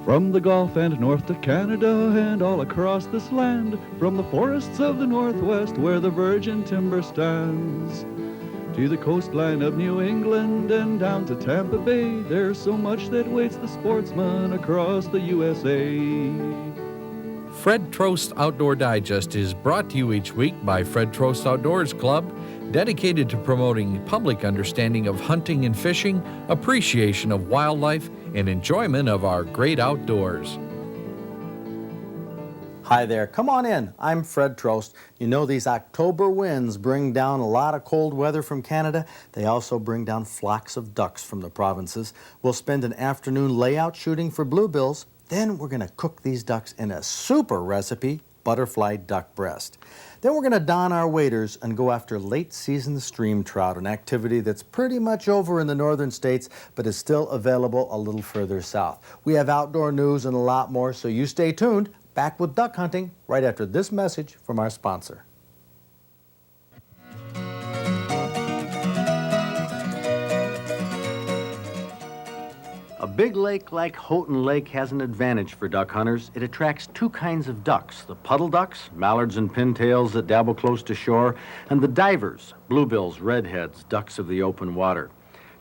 From the Gulf and north to Canada and all across this land, from the forests of the Northwest where the virgin timber stands, to the coastline of New England and down to Tampa Bay, there's so much that waits the sportsman across the USA. Fred Trost Outdoor Digest is brought to you each week by Fred Trost Outdoors Club, dedicated to promoting public understanding of hunting and fishing, appreciation of wildlife, and enjoyment of our great outdoors. Hi there, come on in. I'm Fred Trost. You know, these October winds bring down a lot of cold weather from Canada. They also bring down flocks of ducks from the provinces. We'll spend an afternoon layout shooting for bluebills. Then we're gonna cook these ducks in a super recipe, butterfly duck breast. Then we're gonna don our waders and go after late season stream trout, an activity that's pretty much over in the northern states, but is still available a little further south. We have outdoor news and a lot more, so you stay tuned. Back with duck hunting right after this message from our sponsor. A big lake like Houghton Lake has an advantage for duck hunters. It attracts two kinds of ducks, the puddle ducks, mallards and pintails that dabble close to shore, and the divers, bluebills, redheads, ducks of the open water.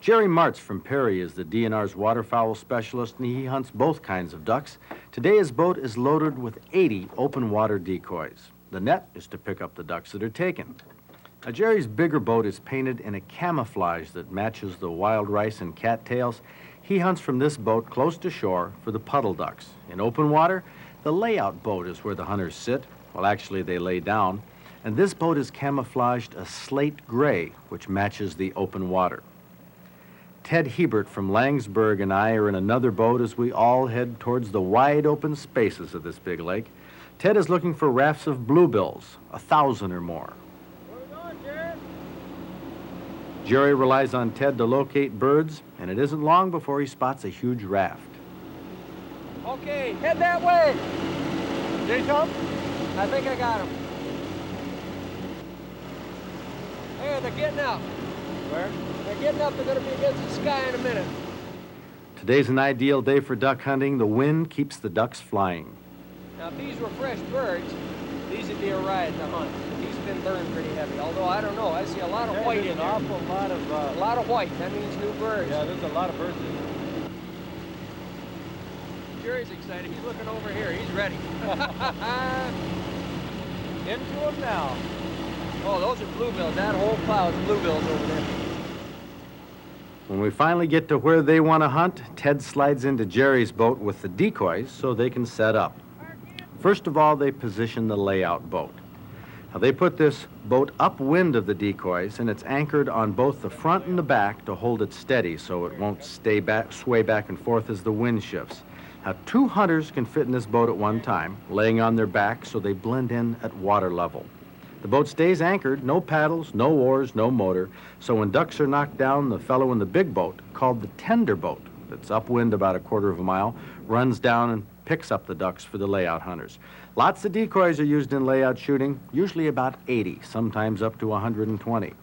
Jerry Martz from Perry is the DNR's waterfowl specialist, and he hunts both kinds of ducks. Today his boat is loaded with 80 open water decoys. The net is to pick up the ducks that are taken. Now, Jerry's bigger boat is painted in a camouflage that matches the wild rice and cattails. He hunts from this boat close to shore for the puddle ducks. In open water, the layout boat is where the hunters sit. Well, actually, they lay down. And this boat is camouflaged a slate gray, which matches the open water. Ted Hebert from Langsburg and I are in another boat as we all head towards the wide open spaces of this big lake. Ted is looking for rafts of bluebills, 1,000 or more. Where we going, Jerry? Jerry relies on Ted to locate birds, and it isn't long before he spots a huge raft. Okay, head that way. Did he come? I think I got him. Hey, they're getting up. Where? They're getting up. They're going to be against the sky in a minute. Today's an ideal day for duck hunting. The wind keeps the ducks flying. Now, if these were fresh birds, these would be a riot to hunt. These have been burned pretty heavy, although I don't know. I see a lot of white in there. There's an awful lot of... A lot of white. That means new birds. Yeah, there's a lot of birds in there. Jerry's excited. He's looking over here. He's ready. Into them now. Oh, those are bluebills. That whole cloud is bluebills over there. When we finally get to where they want to hunt, Ted slides into Jerry's boat with the decoys so they can set up. First of all, they position the layout boat. Now, they put this boat upwind of the decoys, and it's anchored on both the front and the back to hold it steady so it won't sway back and forth as the wind shifts. Now, 2 hunters can fit in this boat at one time, laying on their back so they blend in at water level. The boat stays anchored, no paddles, no oars, no motor, so when ducks are knocked down, the fellow in the big boat, called the tender boat, that's upwind about 1/4 of a mile, runs down and picks up the ducks for the layout hunters. Lots of decoys are used in layout shooting, usually about 80, sometimes up to 120.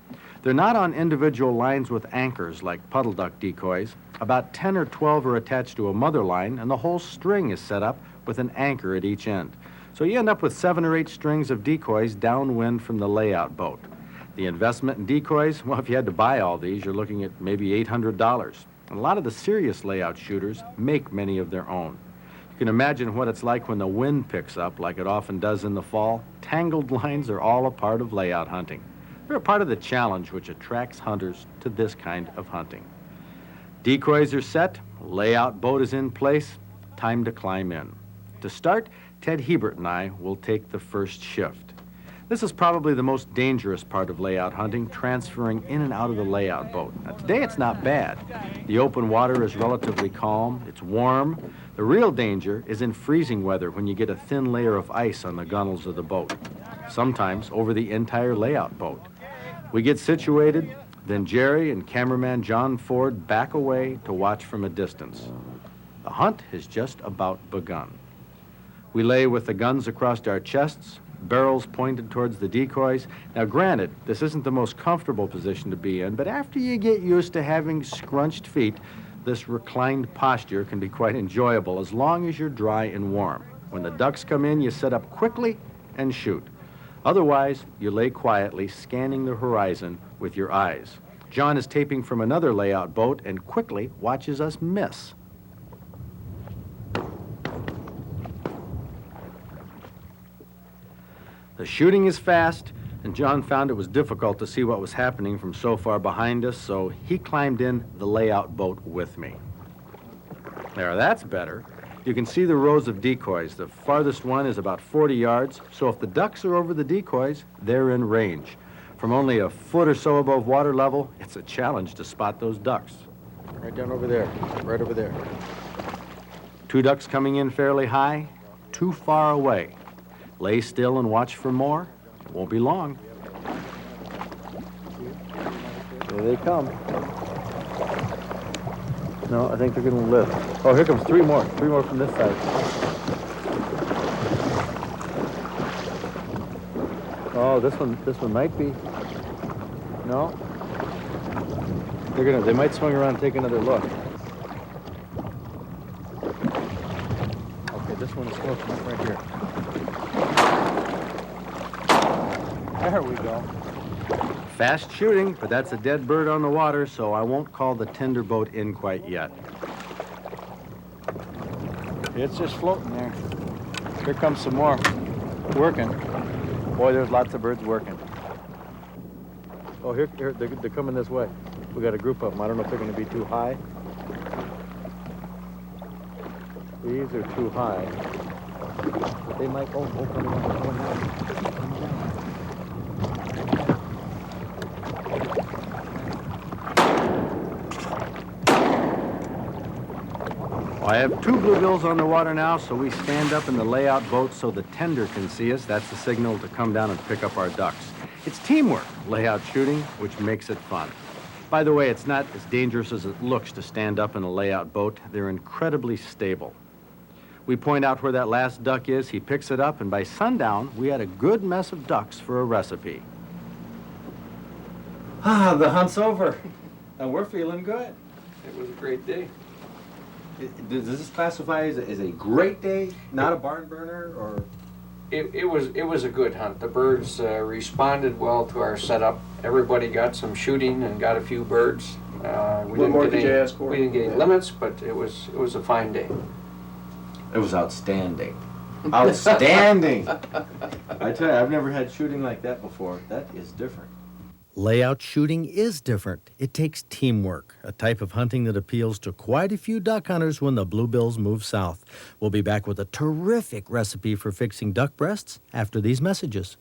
They're not on individual lines with anchors like puddle duck decoys. About 10 or 12 are attached to a mother line, and the whole string is set up with an anchor at each end. So you end up with 7 or 8 strings of decoys downwind from the layout boat. The investment in decoys, well, if you had to buy all these, you're looking at maybe $800. And a lot of the serious layout shooters make many of their own. You can imagine what it's like when the wind picks up, like it often does in the fall. Tangled lines are all a part of layout hunting. They're a part of the challenge which attracts hunters to this kind of hunting. Decoys are set, layout boat is in place, time to climb in. To start, Ted Hebert and I will take the first shift. This is probably the most dangerous part of layout hunting, transferring in and out of the layout boat. Now, today it's not bad. The open water is relatively calm, it's warm. The real danger is in freezing weather when you get a thin layer of ice on the gunnels of the boat, sometimes over the entire layout boat. We get situated, then Jerry and cameraman John Ford back away to watch from a distance. The hunt has just about begun. We lay with the guns across our chests, barrels pointed towards the decoys. Now, granted, this isn't the most comfortable position to be in, but after you get used to having scrunched feet, This reclined posture can be quite enjoyable as long as you're dry and warm. When the ducks come in, you sit up quickly and shoot. Otherwise, you lay quietly, scanning the horizon with your eyes. John is taping from another layout boat and quickly watches us miss. The shooting is fast, and John found it was difficult to see what was happening from so far behind us, so he climbed in the layout boat with me. There, that's better. You can see the rows of decoys. The farthest one is about 40 yards, so if the ducks are over the decoys, they're in range. From only a foot or so above water level, it's a challenge to spot those ducks. Right down over there, right over there. 2 ducks coming in fairly high, too far away. Lay still and watch for more. It won't be long. There they come. No, I think they're going to lift. Oh, here comes 3 more. 3 more from this side. Oh, this one might be. No. They might swing around and take another look. Okay, this one is close enough right here. There we go. Fast shooting, but that's a dead bird on the water, so I won't call the tender boat in quite yet. It's just floating there. Here comes some more. Working. Boy, there's lots of birds working. Oh, here they're coming this way. We got a group of them. I don't know if they're going to be too high. These are too high. But they might, coming down. I have 2 bluebills on the water now, so we stand up in the layout boat so the tender can see us. That's the signal to come down and pick up our ducks. It's teamwork, layout shooting, which makes it fun. By the way, it's not as dangerous as it looks to stand up in a layout boat. They're incredibly stable. We point out where that last duck is, he picks it up, and by sundown, we had a good mess of ducks for a recipe. Ah, the hunt's over, and we're feeling good. It was a great day. Does this classify as a great day, not a barn burner, or? It was a good hunt. The birds responded well to our setup. Everybody got some shooting and got a few birds. What more could you ask for? We didn't get any limits, but it was a fine day. It was outstanding. Outstanding! I tell you, I've never had shooting like that before. That is different. Layout shooting is different. It takes teamwork, a type of hunting that appeals to quite a few duck hunters when the bluebills move south. We'll be back with a terrific recipe for fixing duck breasts after these messages.